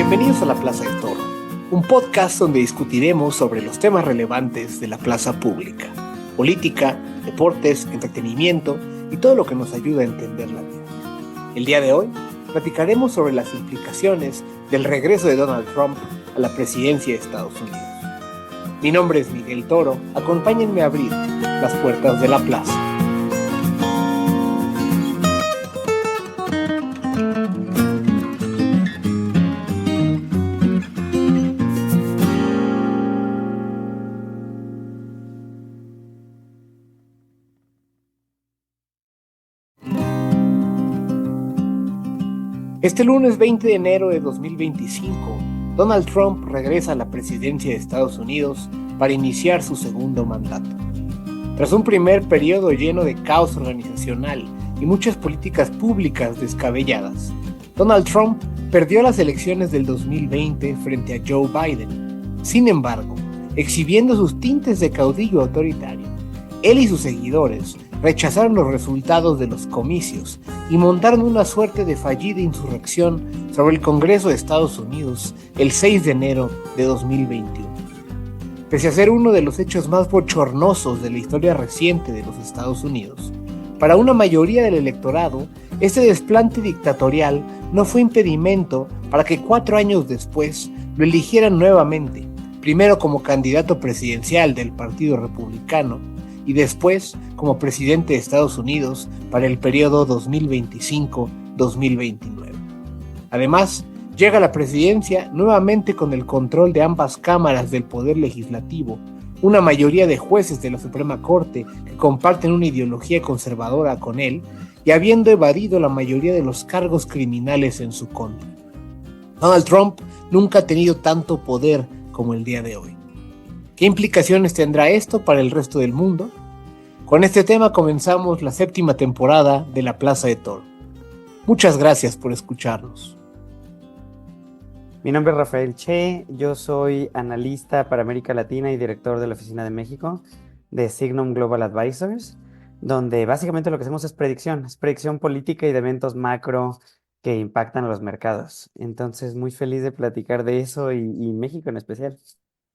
Bienvenidos a La Plaza del Toro, un podcast donde discutiremos sobre los temas relevantes de la plaza pública, política, deportes, entretenimiento y todo lo que nos ayuda a entender la vida. El día de hoy platicaremos sobre las implicaciones del regreso de Donald Trump a la presidencia de Estados Unidos. Mi nombre es Miguel Toro, acompáñenme a abrir las puertas de la plaza. Este lunes 20 de enero de 2025, Donald Trump regresa a la presidencia de Estados Unidos para iniciar su segundo mandato. Tras un primer periodo lleno de caos organizacional y muchas políticas públicas descabelladas, Donald Trump perdió las elecciones del 2020 frente a Joe Biden. Sin embargo, exhibiendo sus tintes de caudillo autoritario, él y sus seguidores rechazaron los resultados de los comicios y montaron una suerte de fallida insurrección sobre el Congreso de Estados Unidos el 6 de enero de 2021. Pese a ser uno de los hechos más bochornosos de la historia reciente de los Estados Unidos, para una mayoría del electorado, este desplante dictatorial no fue impedimento para que 4 años después lo eligieran nuevamente, primero como candidato presidencial del Partido Republicano, y después como presidente de Estados Unidos para el periodo 2025-2029. Además, llega a la presidencia nuevamente con el control de ambas cámaras del Poder Legislativo, una mayoría de jueces de la Suprema Corte que comparten una ideología conservadora con él y habiendo evadido la mayoría de los cargos criminales en su contra. Donald Trump nunca ha tenido tanto poder como el día de hoy. ¿Qué implicaciones tendrá esto para el resto del mundo? Con este tema comenzamos la 7ª temporada de La Plaza de Toro. Muchas gracias por escucharnos. Mi nombre es Rafael Che, yo soy analista para América Latina y director de la Oficina de México de Signum Global Advisors, donde básicamente lo que hacemos es predicción política y de eventos macro que impactan a los mercados. Entonces, muy feliz de platicar de eso y México en especial.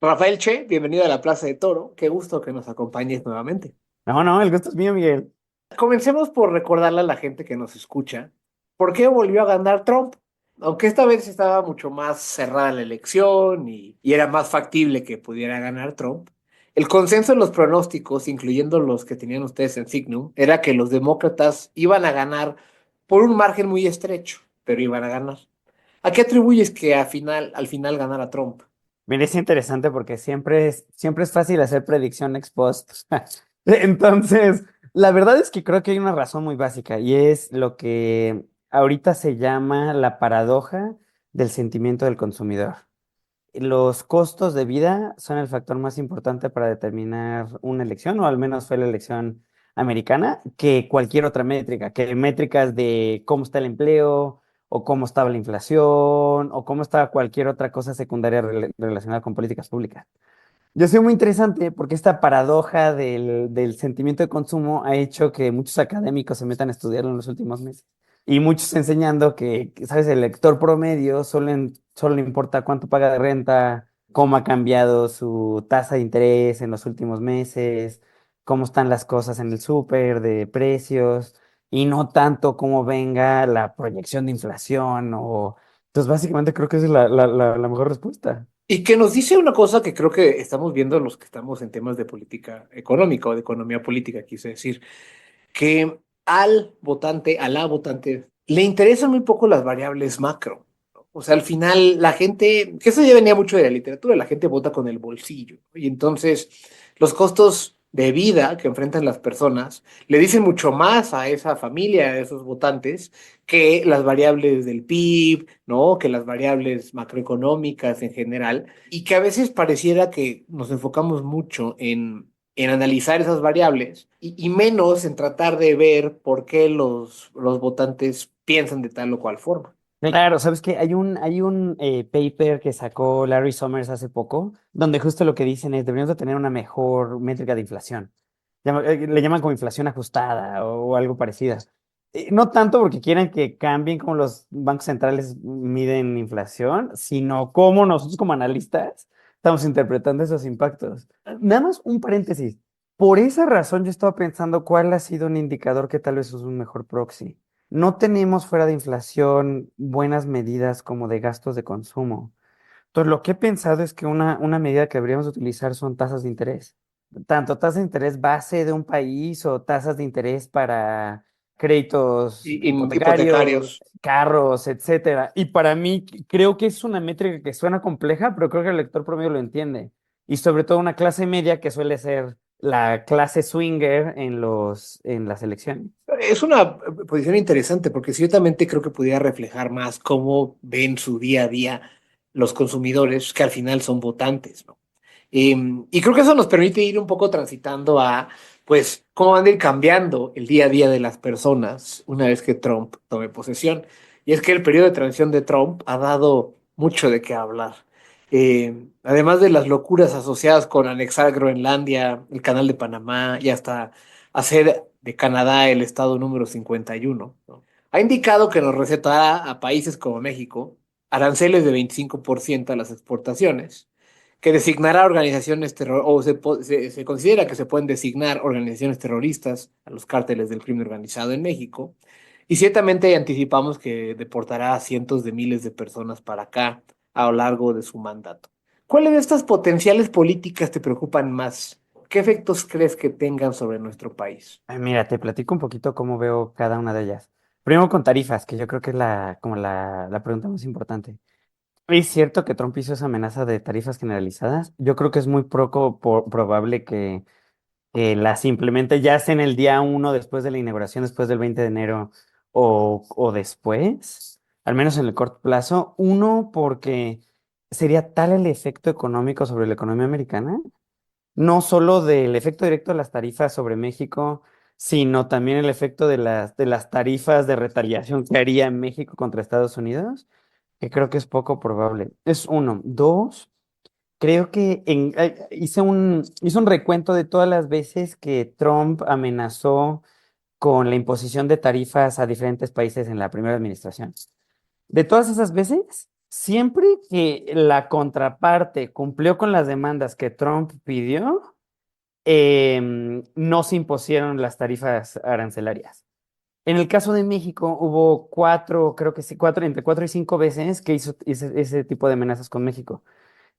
Rafael Che, bienvenido a La Plaza de Toro. Qué gusto que nos acompañes nuevamente. No, el gusto es mío, Miguel. Comencemos por recordarle a la gente que nos escucha por qué volvió a ganar Trump. Aunque esta vez estaba mucho más cerrada la elección y era más factible que pudiera ganar Trump, el consenso en los pronósticos, incluyendo los que tenían ustedes en Signum, era que los demócratas iban a ganar por un margen muy estrecho, pero iban a ganar. ¿A qué atribuyes que al final ganara Trump? Mira, es interesante porque siempre es fácil hacer predicción ex post. Entonces, la verdad es que creo que hay una razón muy básica y es lo que ahorita se llama la paradoja del sentimiento del consumidor. Los costos de vida son el factor más importante para determinar una elección, o al menos fue la elección americana, que cualquier otra métrica, que métricas de cómo está el empleo, o cómo estaba la inflación, o cómo estaba cualquier otra cosa secundaria relacionada con políticas públicas. Yo soy muy interesante porque esta paradoja del sentimiento de consumo ha hecho que muchos académicos se metan a estudiarlo en los últimos meses. Y muchos enseñando que, ¿sabes? El lector promedio solo le importa cuánto paga de renta, cómo ha cambiado su tasa de interés en los últimos meses, cómo están las cosas en el súper de precios, y no tanto cómo venga la proyección de inflación o... Entonces, básicamente creo que esa es la mejor respuesta. Y que nos dice una cosa que creo que estamos viendo los que estamos en temas de política económica o de economía política, quise decir, que a la votante, le interesan muy poco las variables macro, ¿no? O sea, al final la gente, que eso ya venía mucho de la literatura, la gente vota con el bolsillo, ¿no? Y entonces los costos de vida que enfrentan las personas le dicen mucho más a esa familia, a esos votantes, que las variables del PIB, ¿no? Que las variables macroeconómicas en general, y que a veces pareciera que nos enfocamos mucho en analizar esas variables y menos en tratar de ver por qué los votantes piensan de tal o cual forma. Claro, sabes que hay un paper que sacó Larry Summers hace poco, donde justo lo que dicen es deberíamos de tener una mejor métrica de inflación. Le llaman como inflación ajustada o algo parecida. No tanto porque quieran que cambien cómo los bancos centrales miden inflación, sino cómo nosotros como analistas estamos interpretando esos impactos. Nada más un paréntesis. Por esa razón yo estaba pensando cuál ha sido un indicador que tal vez es un mejor proxy. No tenemos fuera de inflación buenas medidas como de gastos de consumo. Entonces, lo que he pensado es que una medida que deberíamos utilizar son tasas de interés. Tanto tasas de interés base de un país o tasas de interés para créditos hipotecarios, Hipotecarios. carros, etcétera. Y para mí creo que es una métrica que suena compleja, pero creo que el lector promedio lo entiende. Y sobre todo una clase media que suele ser la clase swinger en las elecciones. Es una posición interesante porque ciertamente creo que pudiera reflejar más cómo ven su día a día los consumidores, que al final son votantes, ¿no? Y creo que eso nos permite ir un poco transitando a, pues, cómo van a ir cambiando el día a día de las personas una vez que Trump tome posesión. Y es que el periodo de transición de Trump ha dado mucho de qué hablar. Además de las locuras asociadas con anexar Groenlandia, el Canal de Panamá y hasta hacer de Canadá el estado número 51, ¿no? Ha indicado que nos recetará a países como México aranceles de 25% a las exportaciones, que designará organizaciones terroristas, o se considera que se pueden designar organizaciones terroristas a los cárteles del crimen organizado en México, y ciertamente anticipamos que deportará a cientos de miles de personas para acá a lo largo de su mandato. ¿Cuáles de estas potenciales políticas te preocupan más? ¿Qué efectos crees que tengan sobre nuestro país? Ay, mira, te platico un poquito cómo veo cada una de ellas. Primero con tarifas, que yo creo que es la pregunta más importante. ¿Es cierto que Trump hizo esa amenaza de tarifas generalizadas? Yo creo que es muy poco probable que las implemente ya sea en el día uno después de la inauguración, después del 20 de enero o después, al menos en el corto plazo. Uno, porque sería tal el efecto económico sobre la economía americana, no solo del efecto directo de las tarifas sobre México, sino también el efecto de las tarifas de retaliación que haría México contra Estados Unidos, que creo que es poco probable. Es uno. Dos, creo que hice un recuento de todas las veces que Trump amenazó con la imposición de tarifas a diferentes países en la primera administración. De todas esas veces, siempre que la contraparte cumplió con las demandas que Trump pidió, no se impusieron las tarifas arancelarias. En el caso de México, hubo cuatro, creo que sí, entre cuatro y cinco veces que hizo ese tipo de amenazas con México.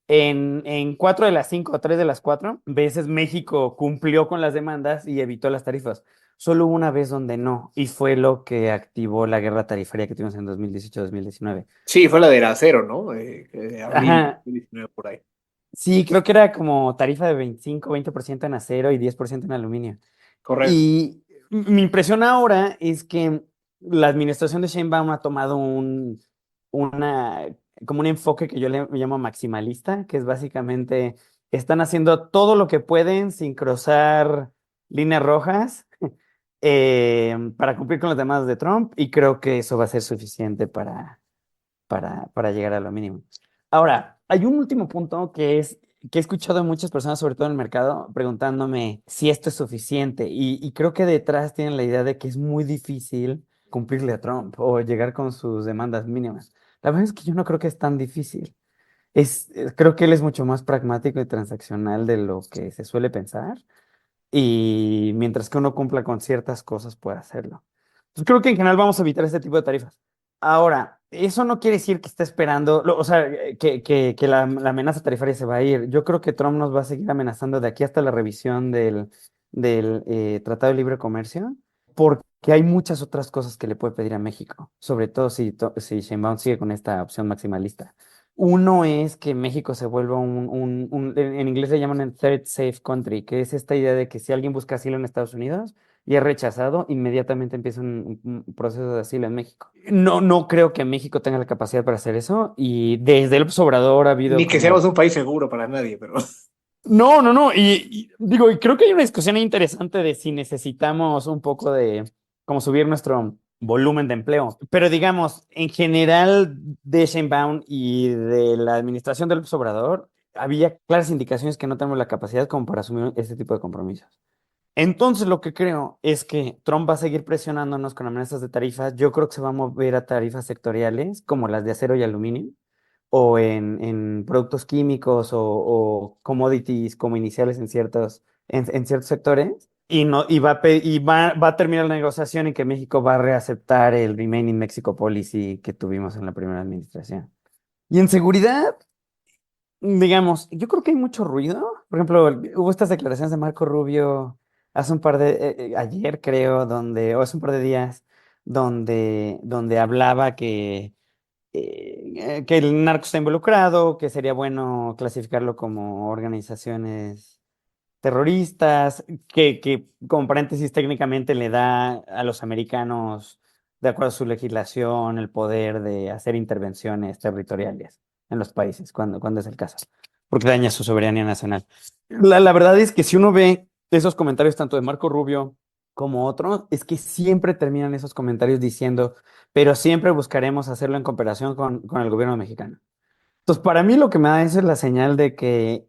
En cuatro de las cinco o tres de las cuatro veces México cumplió con las demandas y evitó las tarifas. Solo hubo una vez donde no, y fue lo que activó la guerra tarifaria que tuvimos en 2018-2019. Sí, fue la del acero, ¿no? Abril Ajá, 2019 por ahí. sí, creo que era como tarifa de 20% en acero y 10% en aluminio. Correcto. Y mi impresión ahora es que la administración de Sheinbaum ha tomado una, como un enfoque que yo le llamo maximalista, que es básicamente están haciendo todo lo que pueden sin cruzar líneas rojas para cumplir con las demandas de Trump y creo que eso va a ser suficiente para llegar a lo mínimo. Ahora, hay un último punto que he escuchado de muchas personas, sobre todo en el mercado, preguntándome si esto es suficiente. Y creo que detrás tienen la idea de que es muy difícil cumplirle a Trump o llegar con sus demandas mínimas. La verdad es que yo no creo que es tan difícil. Creo que él es mucho más pragmático y transaccional de lo que se suele pensar. Y mientras que uno cumpla con ciertas cosas, puede hacerlo. Entonces creo que en general vamos a evitar este tipo de tarifas. Ahora, eso no quiere decir que esté esperando, o sea, que la amenaza tarifaria se va a ir. Yo creo que Trump nos va a seguir amenazando de aquí hasta la revisión del Tratado de Libre Comercio, porque hay muchas otras cosas que le puede pedir a México, sobre todo si Sheinbaum sigue con esta opción maximalista. Uno es que México se vuelva en inglés le llaman el third safe country, que es esta idea de que si alguien busca asilo en Estados Unidos y es rechazado, inmediatamente empieza un proceso de asilo en México. No, no creo que México tenga la capacidad para hacer eso y desde el Obrador ha habido Ni que como... seamos un país seguro para nadie, pero No, no, no, digo, y creo que hay una discusión interesante de si necesitamos un poco de como subir nuestro volumen de empleo. Pero digamos, en general de Sheinbaum y de la administración del Obrador, había claras indicaciones que no tenemos la capacidad como para asumir este tipo de compromisos. Entonces, lo que creo es que Trump va a seguir presionándonos con amenazas de tarifas. Yo creo que se va a mover a tarifas sectoriales, como las de acero y aluminio, o en productos químicos o commodities como iniciales en ciertos sectores. Y, no, y, va, a pe- y va a terminar la negociación en que México va a reaceptar el Remaining Mexico Policy que tuvimos en la primera administración. Y en seguridad, digamos, yo creo que hay mucho ruido. Por ejemplo, hubo estas declaraciones de Marco Rubio hace ayer creo, o hace un par de días, donde hablaba que el narco está involucrado, que sería bueno clasificarlo como organizaciones terroristas, que como paréntesis técnicamente le da a los americanos, de acuerdo a su legislación, el poder de hacer intervenciones territoriales en los países, cuando es el caso, porque daña su soberanía nacional. La verdad es que si uno ve esos comentarios tanto de Marco Rubio como otros, es que siempre terminan esos comentarios diciendo, pero siempre buscaremos hacerlo en cooperación con el gobierno mexicano. Entonces, para mí lo que me da eso es la señal de que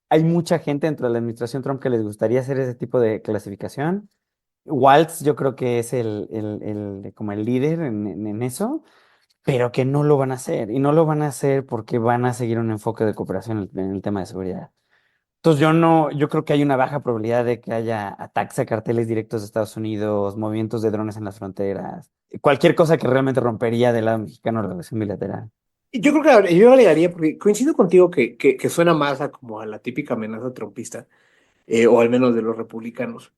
hay mucha gente dentro de la administración Trump que les gustaría hacer ese tipo de clasificación. Waltz yo creo que es como el líder en eso, pero que no lo van a hacer. Y no lo van a hacer porque van a seguir un enfoque de cooperación en el tema de seguridad. Entonces yo creo que hay una baja probabilidad de que haya ataques a carteles directos de Estados Unidos, movimientos de drones en las fronteras, cualquier cosa que realmente rompería del lado mexicano la relación bilateral. Y yo creo que yo agregaría, porque coincido contigo que suena más a como a la típica amenaza trumpista, o al menos de los republicanos.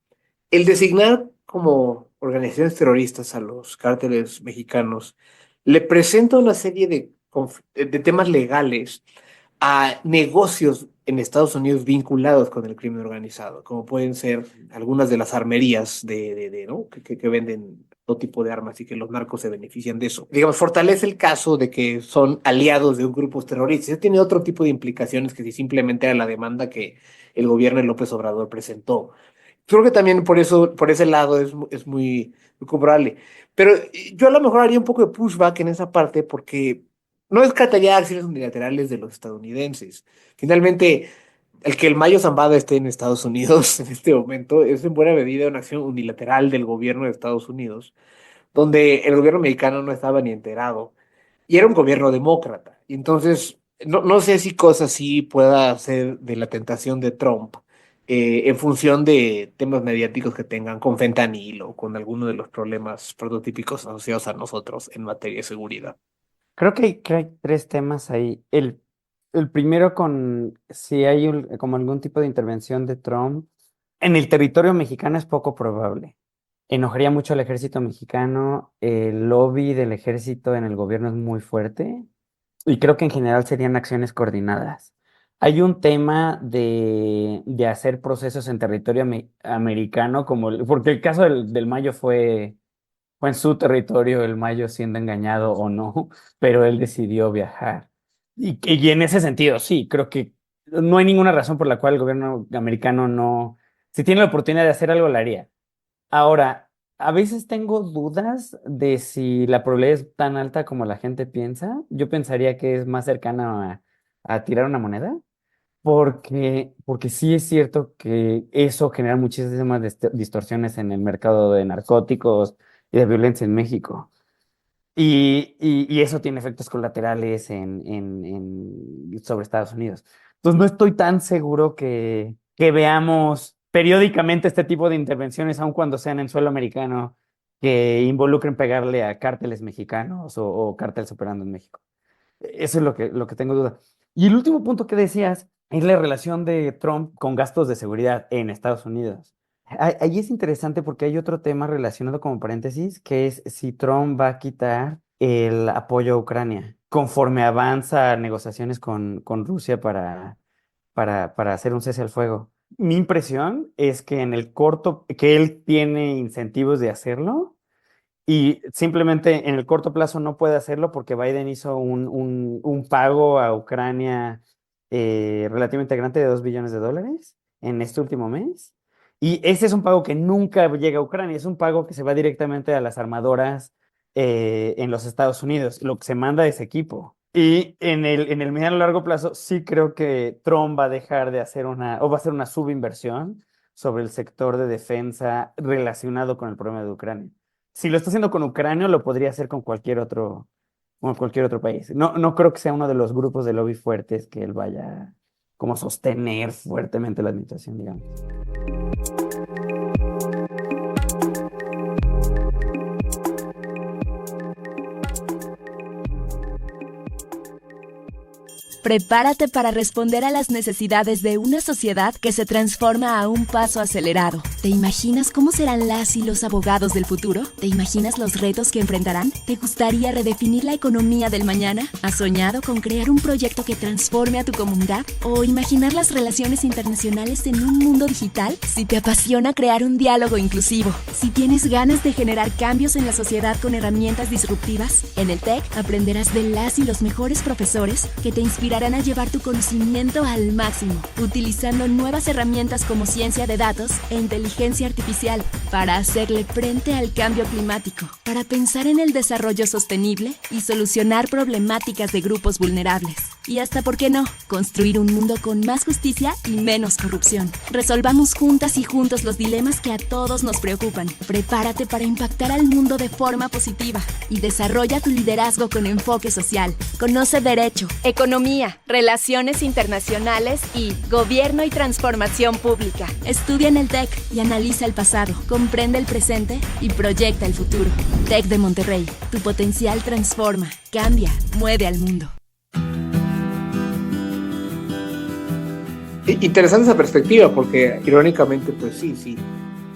El designar como organizaciones terroristas a los cárteles mexicanos le presenta una serie de temas legales a negocios en Estados Unidos vinculados con el crimen organizado, como pueden ser algunas de las armerías ¿no? que venden todo tipo de armas y que los narcos se benefician de eso. Digamos, fortalece el caso de que son aliados de un grupo terrorista. Eso tiene otro tipo de implicaciones que si simplemente era la demanda que el gobierno de López Obrador presentó. Creo que también por eso, por ese lado es muy comparable. Pero yo a lo mejor haría un poco de pushback en esa parte porque no descartaría acciones unilaterales de los estadounidenses. Finalmente, el que el Mayo Zambada esté en Estados Unidos en este momento es en buena medida una acción unilateral del gobierno de Estados Unidos, donde el gobierno mexicano no estaba ni enterado. Y era un gobierno demócrata. Y entonces, no sé si cosas así pueda ser de la tentación de Trump, en función de temas mediáticos que tengan con fentanil o con alguno de los problemas prototípicos asociados a nosotros en materia de seguridad. Creo que hay tres temas ahí. El primero con si hay como algún tipo de intervención de Trump en el territorio mexicano es poco probable. Enojaría mucho al ejército mexicano. El lobby del ejército en el gobierno es muy fuerte y creo que en general serían acciones coordinadas. Hay un tema de hacer procesos en territorio americano, porque el caso del Mayo fue en su territorio el Mayo siendo engañado o no, pero él decidió viajar. Y en ese sentido, sí, creo que no hay ninguna razón por la cual el gobierno americano no, si tiene la oportunidad de hacer algo, lo haría. Ahora, a veces tengo dudas de si la probabilidad es tan alta como la gente piensa. Yo pensaría que es más cercana a tirar una moneda. Porque sí es cierto que eso genera muchísimas distorsiones en el mercado de narcóticos y de violencia en México. Y eso tiene efectos colaterales sobre Estados Unidos. Entonces no estoy tan seguro que veamos periódicamente este tipo de intervenciones, aun cuando sean en suelo americano, que involucren pegarle a cárteles mexicanos o cárteles operando en México. Eso es lo que tengo duda. Y el último punto que decías es la relación de Trump con gastos de seguridad en Estados Unidos. Ahí es interesante porque hay otro tema relacionado como paréntesis, que es si Trump va a quitar el apoyo a Ucrania conforme avanza negociaciones con Rusia para hacer un cese al fuego. Mi impresión es que que él tiene incentivos de hacerlo y simplemente en el corto plazo no puede hacerlo porque Biden hizo un pago a Ucrania relativamente grande de $2 billones en este último mes. Y ese es un pago que nunca llega a Ucrania, es un pago que se va directamente a las armadoras en los Estados Unidos. Lo que se manda es equipo. Y en el mediano y largo plazo sí creo que Trump va a dejar de hacer o va a hacer una subinversión sobre el sector de defensa relacionado con el problema de Ucrania. Si lo está haciendo con Ucrania, lo podría hacer con cualquier otro país. No, no creo que sea uno de los grupos de lobby fuertes que él vaya como a sostener fuertemente la administración, digamos. Prepárate para responder a las necesidades de una sociedad que se transforma a un paso acelerado. ¿Te imaginas cómo serán las y los abogados del futuro? ¿Te imaginas los retos que enfrentarán? ¿Te gustaría redefinir la economía del mañana? ¿Has soñado con crear un proyecto que transforme a tu comunidad? ¿O imaginar las relaciones internacionales en un mundo digital? Si te apasiona crear un diálogo inclusivo, si tienes ganas de generar cambios en la sociedad con herramientas disruptivas, en el TEC aprenderás de las y los mejores profesores que te inspirarán a llevar tu conocimiento al máximo, utilizando nuevas herramientas como ciencia de datos e inteligencia artificial para hacerle frente al cambio climático, para pensar en el desarrollo sostenible y solucionar problemáticas de grupos vulnerables. Y hasta, ¿por qué no?, construir un mundo con más justicia y menos corrupción. Resolvamos juntas y juntos los dilemas que a todos nos preocupan. Prepárate para impactar al mundo de forma positiva y desarrolla tu liderazgo con enfoque social. Conoce Derecho, Economía, Relaciones Internacionales y Gobierno y Transformación Pública. Estudia en el TEC y analiza el pasado, comprende el presente y proyecta el futuro. TEC de Monterrey, tu potencial transforma, cambia, mueve al mundo. Interesante esa perspectiva, porque irónicamente, pues sí,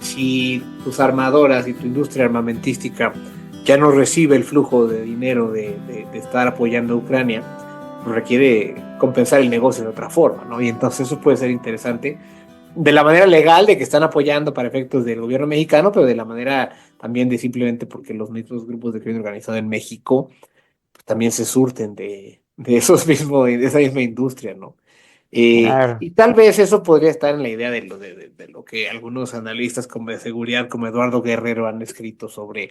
si tus armadoras y tu industria armamentística ya no recibe el flujo de dinero de estar apoyando a Ucrania, pues requiere compensar el negocio de otra forma, ¿no? Y entonces eso puede ser interesante de la manera legal de que están apoyando para efectos del gobierno mexicano, pero de la manera también de simplemente porque los mismos grupos de crimen organizado en México pues, también se surten de esos mismos, de esa misma industria, ¿no? Claro. Y tal vez eso podría estar en la idea de lo que algunos analistas como de seguridad, como Eduardo Guerrero, han escrito sobre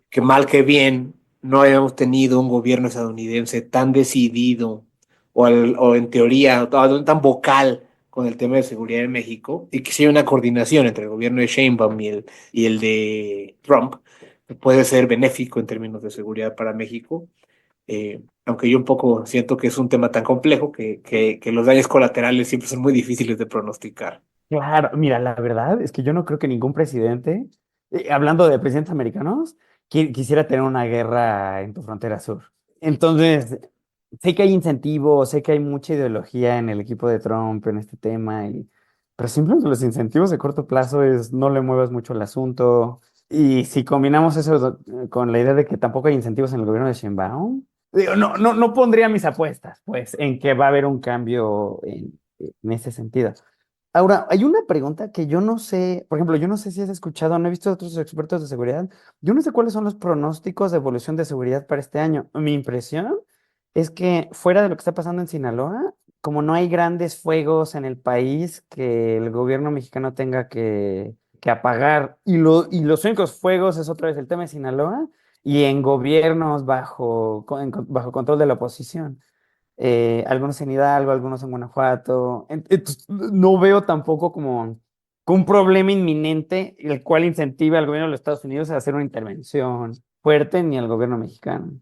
que mal que bien no habíamos tenido un gobierno estadounidense tan decidido o en teoría tan vocal con el tema de seguridad en México, y que si hay una coordinación entre el gobierno de Sheinbaum y el de Trump, que puede ser benéfico en términos de seguridad para México. Aunque yo un poco siento que es un tema tan complejo que los daños colaterales siempre son muy difíciles de pronosticar. Claro, mira, la verdad es que yo no creo que ningún presidente, hablando de presidentes americanos, quisiera tener una guerra en tu frontera sur. Entonces, sé que hay incentivos, sé que hay mucha ideología en el equipo de Trump en este tema, pero simplemente los incentivos de corto plazo es no le muevas mucho el asunto. Y si combinamos eso con la idea de que tampoco hay incentivos en el gobierno de Sheinbaum, digo, no pondría mis apuestas, pues, en que va a haber un cambio en ese sentido. Ahora, hay una pregunta que yo no sé, por ejemplo, yo no sé si has escuchado, no he visto a otros expertos de seguridad, yo no sé cuáles son los pronósticos de evolución de seguridad para este año. Mi impresión es que fuera de lo que está pasando en Sinaloa, como no hay grandes fuegos en el país que el gobierno mexicano tenga que apagar, y los únicos fuegos es otra vez el tema de Sinaloa y en gobiernos bajo control de la oposición, algunos en Hidalgo, algunos en Guanajuato. Entonces, no veo tampoco como un problema inminente el cual incentive al gobierno de los Estados Unidos a hacer una intervención fuerte ni al gobierno mexicano.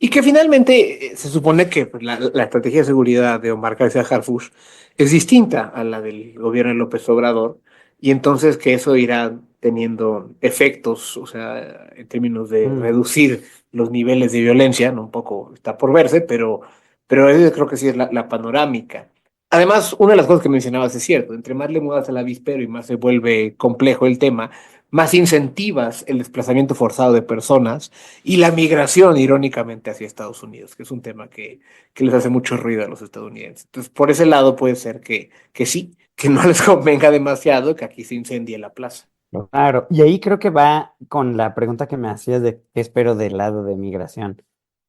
Y que finalmente se supone que pues, la estrategia de seguridad de Omar García Harfuch es distinta a la del gobierno de López Obrador, y entonces que eso irá teniendo efectos, o sea, en términos de Mm. reducir los niveles de violencia, ¿no? Un poco está por verse, pero eso creo que sí es la panorámica. Además, una de las cosas que mencionabas es cierto, entre más le muevas al avispero y más se vuelve complejo el tema, más incentivas el desplazamiento forzado de personas y la migración, irónicamente, hacia Estados Unidos, que es un tema que les hace mucho ruido a los estadounidenses. Entonces, por ese lado puede ser que sí, que no les convenga demasiado que aquí se incendie la plaza. Claro, y ahí creo que va con la pregunta que me hacías de qué espero del lado de migración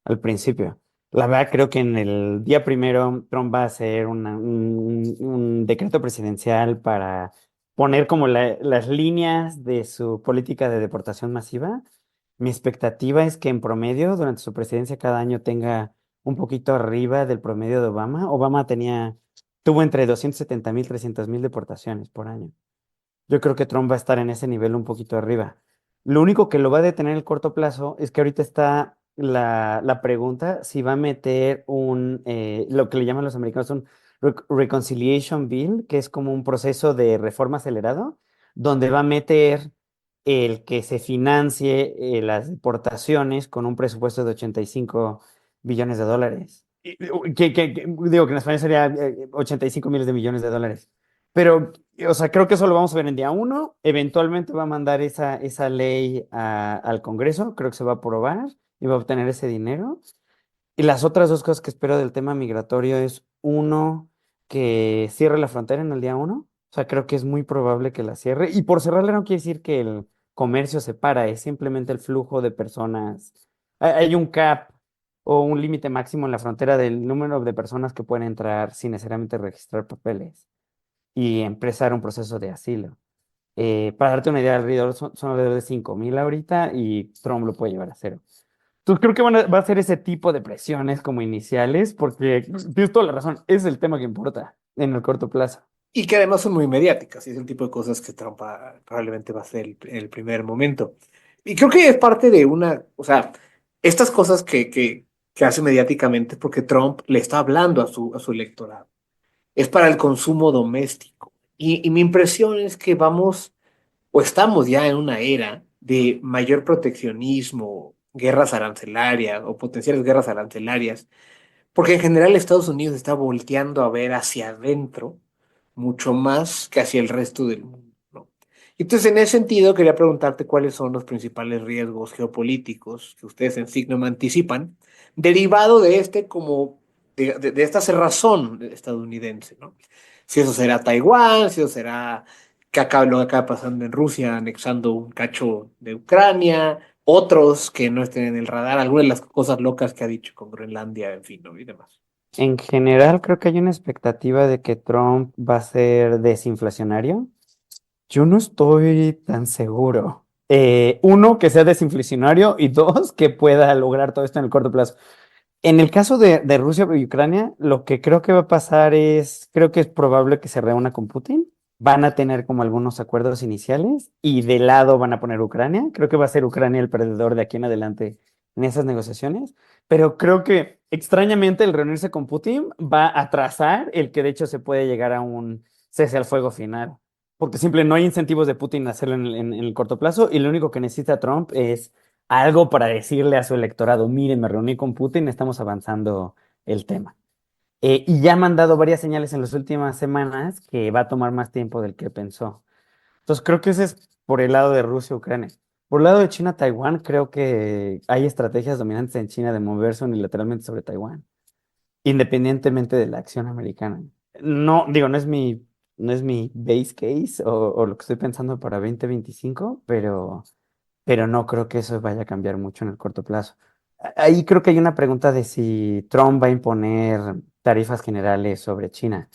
al principio. La verdad, creo que en el día primero Trump va a hacer un decreto presidencial para poner como las líneas de su política de deportación masiva. Mi expectativa es que en promedio, durante su presidencia, cada año tenga un poquito arriba del promedio de Obama. Obama tuvo entre 270,000 y 300,000 deportaciones por año. Yo creo que Trump va a estar en ese nivel un poquito arriba. Lo único que lo va a detener en el corto plazo es que ahorita está la pregunta si va a meter lo que le llaman los americanos un Reconciliation Bill, que es como un proceso de reforma acelerado, donde va a meter el que se financie las deportaciones con un presupuesto de 85 billones de dólares. Digo que en español sería 85 miles de millones de dólares. Pero, o sea, creo que eso lo vamos a ver en día uno. Eventualmente va a mandar esa ley al Congreso. Creo que se va a aprobar y va a obtener ese dinero. Y las otras dos cosas que espero del tema migratorio es, uno, que cierre la frontera en el día uno. O sea, creo que es muy probable que la cierre. Y por cerrarla no quiere decir que el comercio se para, es simplemente el flujo de personas. Hay un cap o un límite máximo en la frontera del número de personas que pueden entrar sin necesariamente registrar papeles y empezar un proceso de asilo. Para darte una idea, alrededor son alrededor de 5,000 ahorita y Trump lo puede llevar a cero. Entonces creo que va a ser ese tipo de presiones como iniciales, porque tienes toda la razón, es el tema que importa en el corto plazo. Y que además son muy mediáticas, y es el tipo de cosas que Trump probablemente va a hacer el primer momento. Y creo que es parte de o sea, estas cosas que hace mediáticamente porque Trump le está hablando a su electorado. Es para el consumo doméstico. Y mi impresión es que vamos o estamos ya en una era de mayor proteccionismo, guerras arancelarias o potenciales guerras arancelarias, porque en general Estados Unidos está volteando a ver hacia adentro mucho más que hacia el resto del mundo, ¿no? Entonces, en ese sentido, quería preguntarte cuáles son los principales riesgos geopolíticos que ustedes en Signum anticipan, derivado de de esta cerrazón estadounidense, ¿no? Si eso será Taiwán, si eso será lo que acaba pasando en Rusia, anexando un cacho de Ucrania, otros que no estén en el radar, algunas de las cosas locas que ha dicho con Groenlandia, en fin, ¿no? Y demás. En general, creo que hay una expectativa de que Trump va a ser desinflacionario. Yo no estoy tan seguro. Uno, que sea desinflacionario y dos, que pueda lograr todo esto en el corto plazo. En el caso de Rusia y Ucrania, lo que creo que va a pasar creo que es probable que se reúna con Putin. Van a tener como algunos acuerdos iniciales y de lado van a poner Ucrania. Creo que va a ser Ucrania el perdedor de aquí en adelante en esas negociaciones. Pero creo que extrañamente el reunirse con Putin va a atrasar el que de hecho se puede llegar a un cese al fuego final. Porque simple no hay incentivos de Putin a hacerlo en el corto plazo y lo único que necesita Trump es algo para decirle a su electorado, miren, me reuní con Putin, estamos avanzando el tema. Y ya me han dado varias señales en las últimas semanas que va a tomar más tiempo del que pensó. Entonces creo que ese es por el lado de Rusia, Ucrania. Por el lado de China, Taiwán, creo que hay estrategias dominantes en China de moverse unilateralmente sobre Taiwán, independientemente de la acción americana. No, digo, no es mi base case o lo que estoy pensando para 2025, pero no creo que eso vaya a cambiar mucho en el corto plazo. Ahí creo que hay una pregunta de si Trump va a imponer tarifas generales sobre China.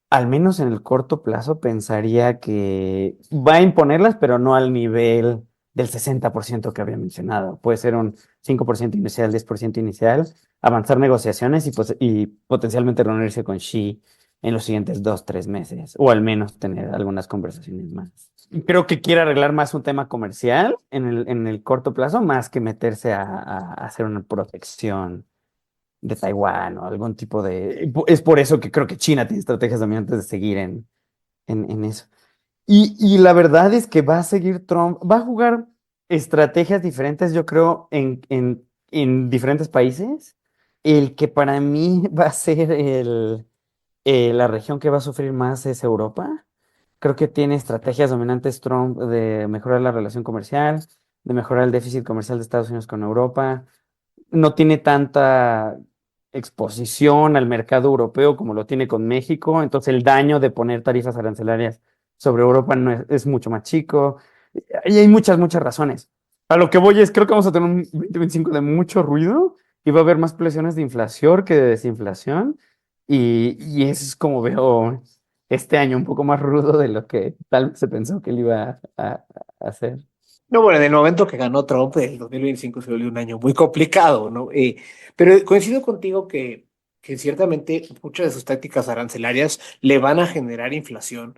Al menos en el corto plazo pensaría que va a imponerlas, pero no al nivel del 60% que había mencionado. Puede ser un 5% inicial, 10% inicial, avanzar negociaciones y potencialmente reunirse con Xi en los siguientes 2, 3 meses, o al menos tener algunas conversaciones más. Creo que quiere arreglar más un tema comercial en el corto plazo, más que meterse a hacer una protección de Taiwán o algún tipo de... Es por eso que creo que China tiene estrategias dominantes de seguir en eso. Y la verdad es que va a seguir Trump, va a jugar estrategias diferentes, yo creo, en diferentes países. El que para mí va a ser la región que va a sufrir más es Europa. Creo que tiene estrategias dominantes Trump de mejorar la relación comercial, de mejorar el déficit comercial de Estados Unidos con Europa. No tiene tanta exposición al mercado europeo como lo tiene con México, entonces el daño de poner tarifas arancelarias sobre Europa no es mucho más chico. Y hay muchas razones. A lo que voy es, creo que vamos a tener un 2025 de mucho ruido y va a haber más presiones de inflación que de desinflación. Y eso es como veo este año un poco más rudo de lo que tal vez se pensó que él iba a hacer. No, bueno, en el momento que ganó Trump, el 2025 se volvió un año muy complicado, ¿no? Pero coincido contigo que ciertamente muchas de sus tácticas arancelarias le van a generar inflación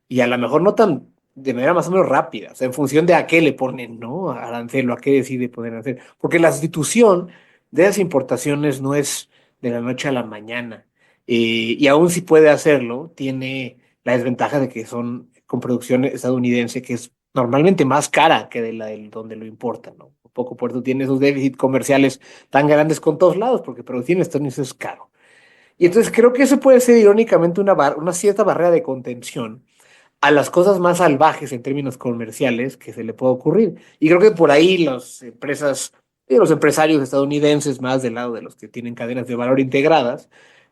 y a lo mejor no tan de manera más o menos rápida, o sea, en función de a qué le ponen, ¿no? Arancel, o a qué decide poner arancel. Porque la sustitución de esas importaciones no es de la noche a la mañana. Y aún si puede hacerlo, tiene la desventaja de que son con producción estadounidense, que es normalmente más cara que de la del donde lo importan, ¿no? Un poco por eso tiene esos déficits comerciales tan grandes con todos lados, porque producir en Estados Unidos es caro. Y entonces creo que eso puede ser irónicamente una cierta barrera de contención a las cosas más salvajes en términos comerciales que se le puede ocurrir. Y creo que por ahí las empresas y los empresarios estadounidenses, más del lado de los que tienen cadenas de valor integradas,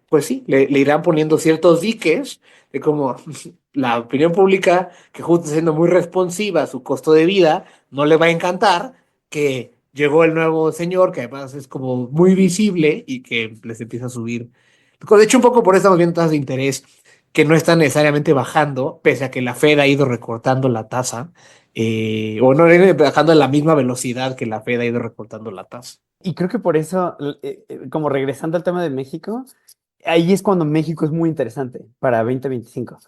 pues sí, le irán poniendo ciertos diques de cómo la opinión pública, que justo siendo muy responsiva a su costo de vida, no le va a encantar que llegó el nuevo señor, que además es como muy visible y que les empieza a subir. De hecho, un poco por eso estamos viendo tasas de interés que no están necesariamente bajando, pese a que la Fed ha ido recortando la tasa, o no viene bajando a la misma velocidad que la Fed ha ido recortando la tasa. Y creo que por eso, como regresando al tema de México, ahí es cuando México es muy interesante para 2025.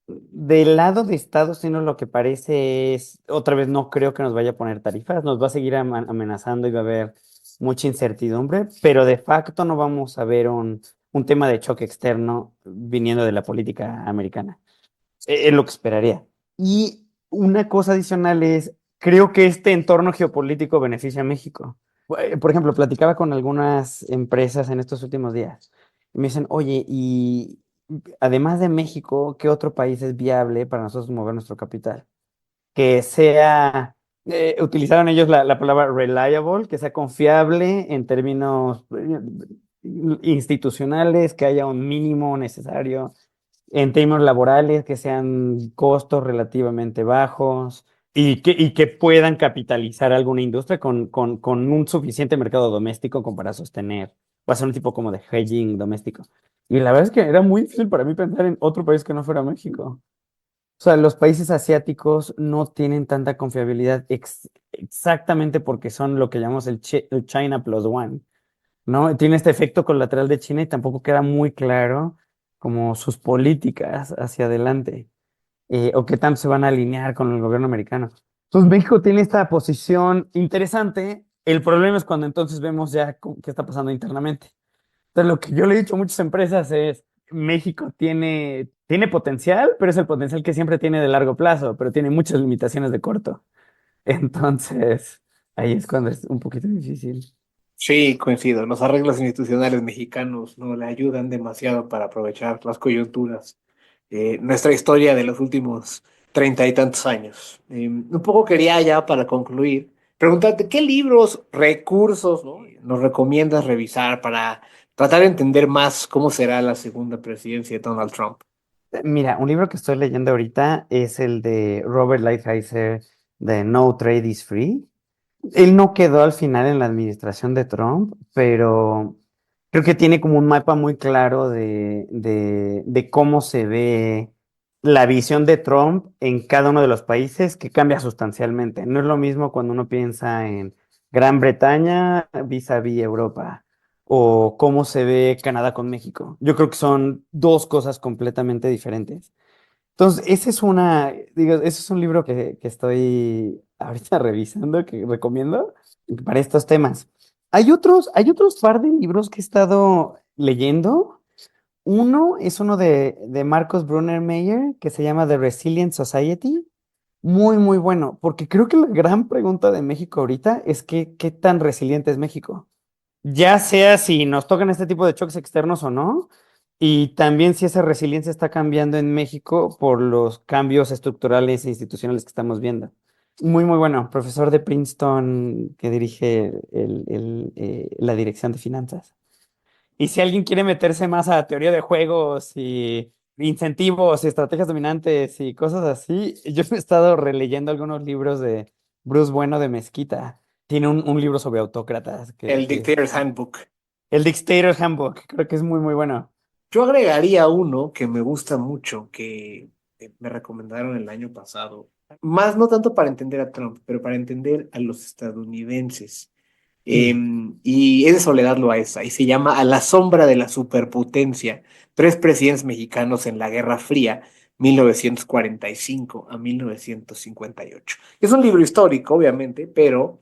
Del lado de Estados Unidos lo que parece es, otra vez no creo que nos vaya a poner tarifas, nos va a seguir amenazando y va a haber mucha incertidumbre, pero de facto no vamos a ver un tema de choque externo viniendo de la política americana. Es lo que esperaría. Y una cosa adicional es, creo que este entorno geopolítico beneficia a México. Por ejemplo, platicaba con algunas empresas en estos últimos días y me dicen, oye, y además de México, ¿qué otro país es viable para nosotros mover nuestro capital? Que sea, utilizaron ellos la palabra reliable, que sea confiable en términos institucionales, que haya un mínimo necesario en términos laborales, que sean costos relativamente bajos y que puedan capitalizar alguna industria con un suficiente mercado doméstico como para sostener, o hacer un tipo como de hedging doméstico. Y la verdad es que era muy difícil para mí pensar en otro país que no fuera México. O sea, los países asiáticos no tienen tanta confiabilidad exactamente porque son lo que llamamos el China Plus One, ¿no? Tiene este efecto colateral de China y tampoco queda muy claro como sus políticas hacia adelante, o qué tanto se van a alinear con el gobierno americano. Entonces México tiene esta posición interesante. El problema es cuando entonces vemos ya qué está pasando internamente. Entonces lo que yo le he dicho a muchas empresas es, México tiene potencial, pero es el potencial que siempre tiene de largo plazo, pero tiene muchas limitaciones de corto. Entonces, ahí es cuando es un poquito difícil. Sí, coincido. Los arreglos institucionales mexicanos no le ayudan demasiado para aprovechar las coyunturas. Nuestra historia de los últimos 30 y tantos años. Un poco quería ya para concluir preguntarte qué libros, recursos, ¿no? nos recomiendas revisar para tratar de entender más cómo será la segunda presidencia de Donald Trump. Mira, un libro que estoy leyendo ahorita es el de Robert Lighthizer de No Trade is Free. Él no quedó al final en la administración de Trump, pero creo que tiene como un mapa muy claro de cómo se ve la visión de Trump en cada uno de los países, que cambia sustancialmente. No es lo mismo cuando uno piensa en Gran Bretaña vis a vis Europa, o cómo se ve Canadá con México. Yo creo que son dos cosas completamente diferentes. Entonces, ese es un libro que estoy ahorita revisando, que recomiendo para estos temas. Hay otros par de libros que he estado leyendo. Uno es uno de Marcos Brunner Meyer, que se llama The Resilient Society. Muy, muy bueno, porque creo que la gran pregunta de México ahorita es qué tan resiliente es México, ya sea si nos tocan este tipo de choques externos o no, y también si esa resiliencia está cambiando en México por los cambios estructurales e institucionales que estamos viendo. Muy, muy bueno, profesor de Princeton que dirige la dirección de finanzas. Y si alguien quiere meterse más a teoría de juegos y incentivos y estrategias dominantes y cosas así, yo he estado releyendo algunos libros de Bruce Bueno de Mezquita. Tiene un libro sobre autócratas El Dictator's Handbook. el Dictator Handbook, creo que es muy, muy bueno. Yo agregaría uno que me gusta mucho, que me recomendaron el año pasado, más no tanto para entender a Trump, pero para entender a los estadounidenses. Y es de Soledad Loaesa, y se llama A la sombra de la superpotencia, tres presidentes mexicanos en la Guerra Fría, 1945 a 1958. Es un libro histórico, obviamente, pero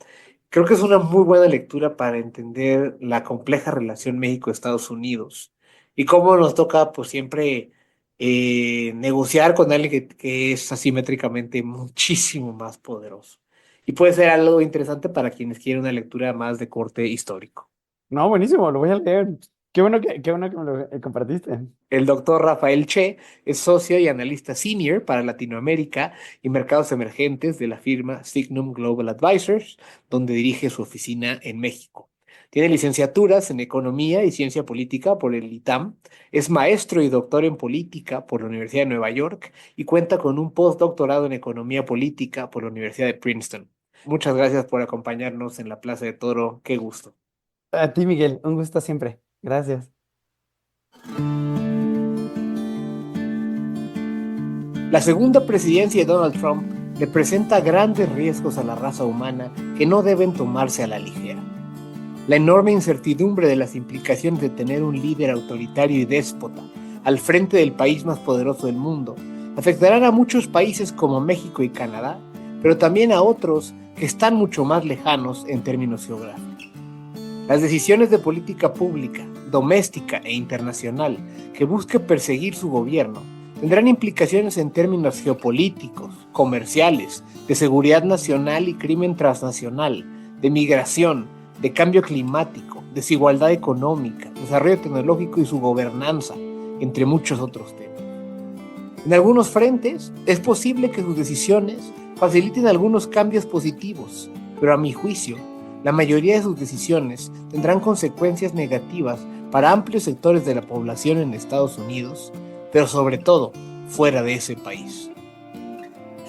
creo que es una muy buena lectura para entender la compleja relación México-Estados Unidos y cómo nos toca, pues, siempre negociar con alguien que es asimétricamente muchísimo más poderoso. Y puede ser algo interesante para quienes quieren una lectura más de corte histórico. No, buenísimo, lo voy a leer. Qué bueno que me lo compartiste. El doctor Rafael Che es socio y analista senior para Latinoamérica y mercados emergentes de la firma Signum Global Advisors, donde dirige su oficina en México. Tiene licenciaturas en Economía y Ciencia Política por el ITAM, es maestro y doctor en Política por la Universidad de Nueva York y cuenta con un postdoctorado en Economía Política por la Universidad de Princeton. Muchas gracias por acompañarnos en la Plaza de Toro. Qué gusto. A ti, Miguel, un gusto siempre. Gracias. La segunda presidencia de Donald Trump le presenta grandes riesgos a la raza humana que no deben tomarse a la ligera. La enorme incertidumbre de las implicaciones de tener un líder autoritario y déspota al frente del país más poderoso del mundo afectarán a muchos países como México y Canadá, pero también a otros que están mucho más lejanos en términos geográficos. Las decisiones de política pública, doméstica e internacional que busque perseguir su gobierno tendrán implicaciones en términos geopolíticos, comerciales, de seguridad nacional y crimen transnacional, de migración, de cambio climático, desigualdad económica, desarrollo tecnológico y su gobernanza, entre muchos otros temas. En algunos frentes, es posible que sus decisiones faciliten algunos cambios positivos, pero a mi juicio, la mayoría de sus decisiones tendrán consecuencias negativas para amplios sectores de la población en Estados Unidos, pero sobre todo fuera de ese país.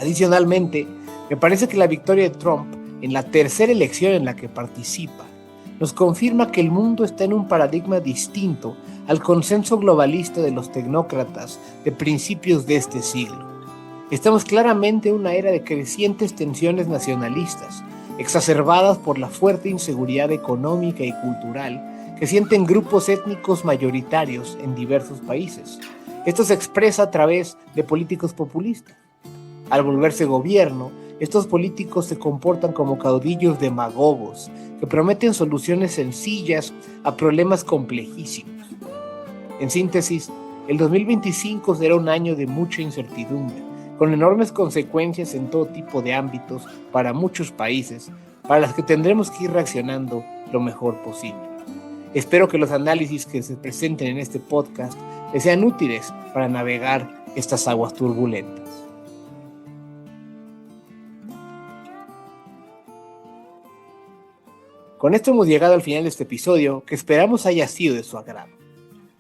Adicionalmente, me parece que la victoria de Trump en la tercera elección en la que participa nos confirma que el mundo está en un paradigma distinto al consenso globalista de los tecnócratas de principios de este siglo. Estamos claramente en una era de crecientes tensiones nacionalistas, exacerbadas por la fuerte inseguridad económica y cultural que sienten grupos étnicos mayoritarios en diversos países. Esto se expresa a través de políticos populistas. Al volverse gobierno, estos políticos se comportan como caudillos demagogos que prometen soluciones sencillas a problemas complejísimos. En síntesis, el 2025 será un año de mucha incertidumbre, con enormes consecuencias en todo tipo de ámbitos para muchos países, para las que tendremos que ir reaccionando lo mejor posible. Espero que los análisis que se presenten en este podcast les sean útiles para navegar estas aguas turbulentas. Con esto hemos llegado al final de este episodio, que esperamos haya sido de su agrado.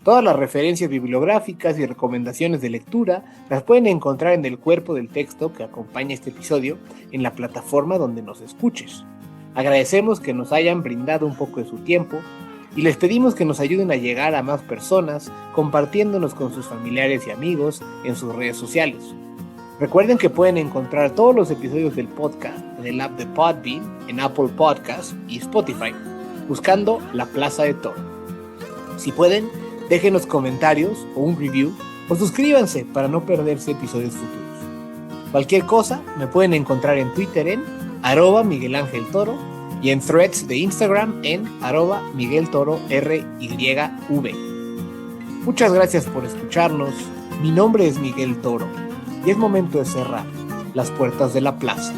Todas las referencias bibliográficas y recomendaciones de lectura las pueden encontrar en el cuerpo del texto que acompaña este episodio en la plataforma donde nos escuches. Agradecemos que nos hayan brindado un poco de su tiempo y les pedimos que nos ayuden a llegar a más personas compartiéndonos con sus familiares y amigos en sus redes sociales. Recuerden que pueden encontrar todos los episodios del podcast en el app de Podbean, en Apple Podcasts y Spotify, buscando La Plaza de Toro. Si pueden, déjenos comentarios o un review o suscríbanse para no perderse episodios futuros. Cualquier cosa me pueden encontrar en Twitter en @MiguelAngelToro y en threads de Instagram en @MiguelToroRYV. Muchas gracias por escucharnos. Mi nombre es Miguel Toro y es momento de cerrar las puertas de la plaza.